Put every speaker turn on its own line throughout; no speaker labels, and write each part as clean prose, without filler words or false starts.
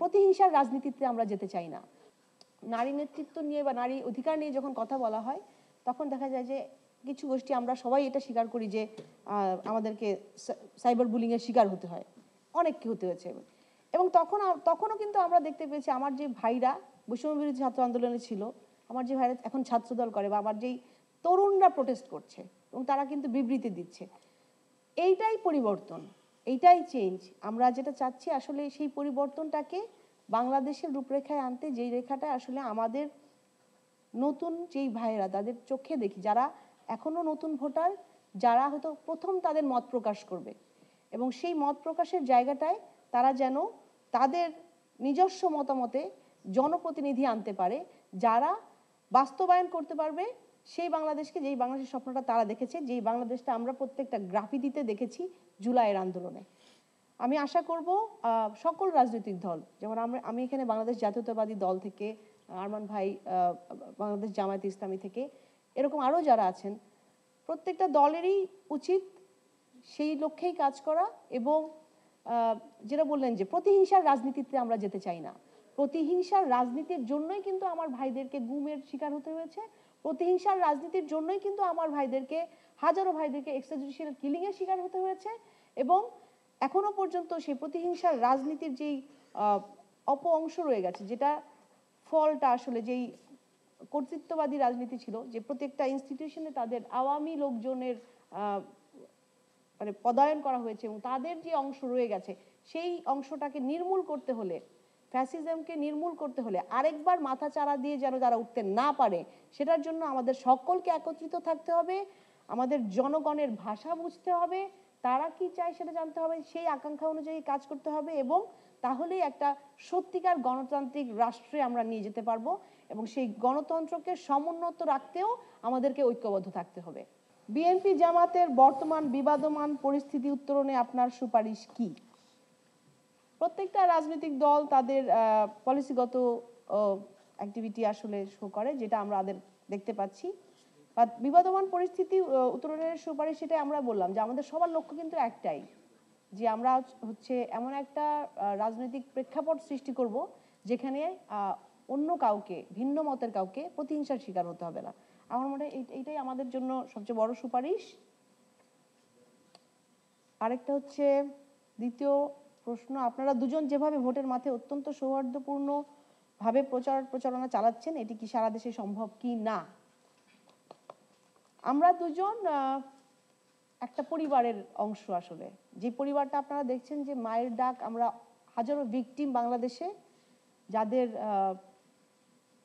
প্রতিহিংসার রাজনীতিতে আমরা যেতে চাই না। নারী নেতৃত্ব নিয়ে বা নারী অধিকার নিয়ে যখন কথা বলা হয় তখন দেখা যায় যে কিছু গোষ্ঠী আমরা সবাই এটা স্বীকার করি যে আমাদেরকে সাইবার বুলিংয়ের শিকার হতে হয়, অনেককে হতে হয়েছে। এবং তখনও কিন্তু আমরা দেখতে পেয়েছি আমার যে ভাইরা বৈষম্য বিরোধী ছাত্র আন্দোলনে ছিল, আমার যে ভাইরা এখন ছাত্রদল করে বা আমার যেই তরুণরা প্রোটেস্ট করছে এবং তারা কিন্তু বিবৃতি দিচ্ছে, এইটাই পরিবর্তন, এইটাই চেঞ্জ। আমরা যেটা চাচ্ছি আসলে সেই পরিবর্তনটাকে বাংলাদেশের রূপরেখায় আনতে, যেই রেখাটা আসলে আমাদের নতুন যেই ভাইয়েরা তাদের চোখে দেখি, যারা এখনো নতুন ভোটার, যারা হয়তো প্রথম তাদের মত প্রকাশ করবে, এবং সেই মত প্রকাশের জায়গাটায় তারা যেন তাদের নিজস্ব মতামতে জনপ্রতিনিধি আনতে পারে, যারা বাস্তবায়ন করতে পারবে সেই বাংলাদেশকে, যেই বাংলাদেশের স্বপ্নটা তারা দেখেছে, যেই বাংলাদেশটা আমরা প্রত্যেকটা গ্রাফিতিতে দেখেছি জুলাইয়ের আন্দোলনে। আমি আশা করব সকল রাজনৈতিক দল, যেমন আমি এখানে বাংলাদেশ জাতীয়তাবাদী দল থেকে, আরমান ভাই বাংলাদেশ জামায়াতে ইসলামী থেকে, এরকম আরও যারা আছেন, প্রত্যেকটা দলেরই উচিত সেই লক্ষ্যেই কাজ করা। এবং যেটা বললেন যে প্রতিহিংসার রাজনীতিতে আমরা যেতে চাই না, প্রতিহিংসার রাজনীতির জন্যই কিন্তু আমার ভাইদেরকে গুমের শিকার হতে হয়েছে, প্রতিহিংসার রাজনীতির জন্যই কিন্তু আমার ভাইদেরকে, হাজারো ভাইদেরকে এক্সট্রাজুডিশিয়াল কিলিংয়ের শিকার হতে হয়েছে। এবং এখনো পর্যন্ত সেই প্রতিহিংসার রাজনীতির যেই অপ অংশ রয়ে গেছে, যেটা ফলটা আসলে যেই কর্তৃত্ববাদী রাজনীতি ছিল, যে প্রত্যেকটা ইনস্টিটিউশনে তাদের আওয়ামী লোকজনের মানে পদায়ন করা হয়েছে এবং তাদের যে অংশ রয়ে গেছে, সেই অংশটাকে নির্মূল করতে হলে, ফ্যাসিজমকে নির্মূল করতে হলে, আরেকবার মাথা চাড়া দিয়ে যেন তারা উঠতে না পারে, সেটার জন্য আমাদের সকলকে একত্রিত থাকতে হবে, আমাদের জনগণের ভাষা বুঝতে হবে, তারা কি চায় সেটা জানতে হবে, সেই আকাঙ্ক্ষা অনুযায়ী কাজ করতে হবে, এবং তাহলেই একটা সত্যিকার গণতান্ত্রিক রাষ্ট্রে আমরা নিয়ে যেতে পারবো। এবং সেই গণতন্ত্রকে সমুন্নত রাখতেও আমাদেরকে ঐক্যবদ্ধ থাকতে হবে। বিএনপি জামাতের বর্তমান বিবাদমান পরিস্থিতি উত্তরণে আপনার সুপারিশ কি? প্রত্যেকটা রাজনৈতিক দল তাদের পলিসিগত অ্যাক্টিভিটি আসলে শো করে, যেটা আমরা দেখতে পাচ্ছি। বিবাদমান পরিস্থিতি উত্তরণের সুপারিশ, সেটাই আমরা বললাম যে আমাদের সবার লক্ষ্য কিন্তু একটাই, যে আমরা হচ্ছে এমন একটা রাজনৈতিক প্রেক্ষাপট সৃষ্টি করব যেখানে অন্য কাউকে, ভিন্ন মতের কাউকে প্রতিহিংসার শিকার হতে হবে না। আমার মনে হয় এইটাই আমাদের জন্য সবচেয়ে বড় সুপারিশ। আরেকটা হচ্ছে দ্বিতীয় প্রশ্ন, আপনারা দুজন যেভাবে ভোটের মাঠে অত্যন্ত সৌহার্দ্যপূর্ণ ভাবে প্রচারণা চালাচ্ছেন, এটি কি সারা দেশে সম্ভব কি না? আমরা দুজন একটা পরিবারের অংশ। আসলে যে পরিবারটা আপনারা দেখছেন, যে মায়ের ডাক, আমরা হাজারো ভিকটিম বাংলাদেশে, যাদের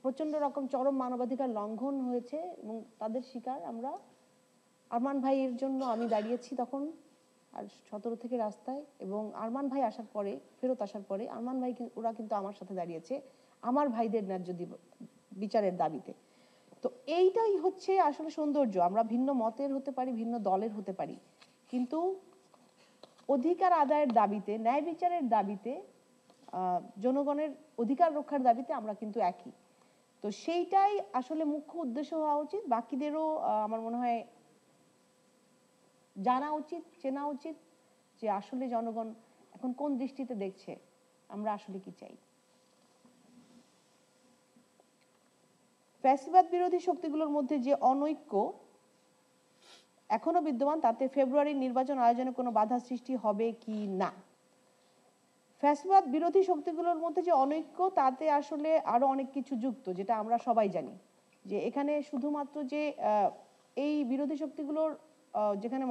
প্রচন্ড রকম চরম মানবাধিকার লঙ্ঘন হয়েছে এবং তাদের শিকার আমরা। আরমান ভাইয়ের জন্য আমি দাঁড়িয়েছি তখন আর 17 থেকে রাস্তায়, এবং আরমান ভাই আসার পরে, ফেরত আসার পরে আরমান ভাই ওরা কিন্তু আমার সাথে দাঁড়িয়েছে আমার ভাইদের ন্যায্য বিচারের দাবিতে। তো এইটাই হচ্ছে আসলে সৌন্দর্য। আমরা ভিন্ন মতের হতে পারি, ভিন্ন দলের হতে পারি, কিন্তু অধিকার আদায়ের দাবিতে, ন্যায় বিচারের দাবিতে, জনগণের অধিকার রক্ষার দাবিতে আমরা কিন্তু একই। তো সেইটাই আসলে মুখ্য উদ্দেশ্য হওয়া উচিত। বাকিদেরও আমার মনে হয় জানা উচিত, চেনা উচিত যে আসলে জনগণ এখন কোন দৃষ্টিতে দেখছে, আমরা আসলে কি চাই। ফ্যাসিবাদ বিরোধী শক্তিগুলোর মধ্যে যে অনৈক্য এখনো বিদ্যমান, তাতে ফেব্রুয়ারির নির্বাচন আয়োজনে কোনো বাধা সৃষ্টি হবে কি না? ফ্যাসিবাদ বিরোধী শক্তিগুলোর মধ্যে যে অনৈক্য, তাতে আসলে আরো অনেক কিছু যুক্ত, যেটা আমরা সবাই জানি। যে এখানে শুধুমাত্র যে এই বিরোধী শক্তিগুলোর যেখানে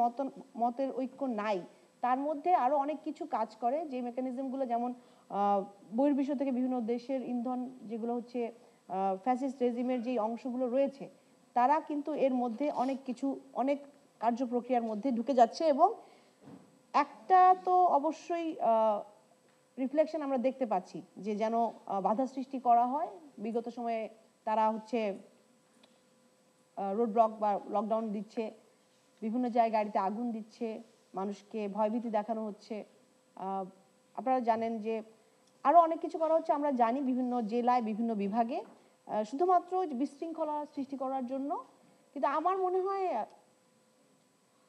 মতের ঐক্য নাই, তার মধ্যে আরো অনেক কিছু কাজ করে, যে মেকানিজমগুলো, যেমন বহির্বিশ্ব থেকে বিভিন্ন দেশের ইন্ধন, যেগুলো হচ্ছে ফ্যাসিস্ট রেজিমের যে অংশগুলো রয়েছে, তারা কিন্তু এর মধ্যে অনেক কিছু, অনেক কার্যপ্রক্রিয়ার মধ্যে ঢুকে যাচ্ছে। এবং একটা তো অবশ্যই রিফ্লেকশন আমরা দেখতে পাচ্ছি, যে যেন বাধা সৃষ্টি করা হয়। বিগত সময়ে তারা হচ্ছে রোড ব্লক বা লকডাউন দিচ্ছে, বিভিন্ন জায়গায় গাড়িতে আগুন দিচ্ছে, মানুষকে ভয়ভীতি দেখানো হচ্ছে। আপনারা জানেন যে আরো অনেক কিছু করা হচ্ছে, আমরা জানি, বিভিন্ন জেলায়, বিভিন্ন বিভাগে, শুধুমাত্র বিশৃঙ্খলা সৃষ্টি করার জন্য। কিন্তু আমার মনে হয়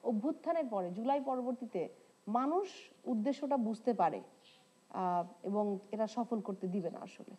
অভ্যুত্থানের পরে, জুলাই পরবর্তীতে, মানুষ উদ্দেশ্যটা বুঝতে পারে। এবং এটা সফল করতে দিবে না আসলে।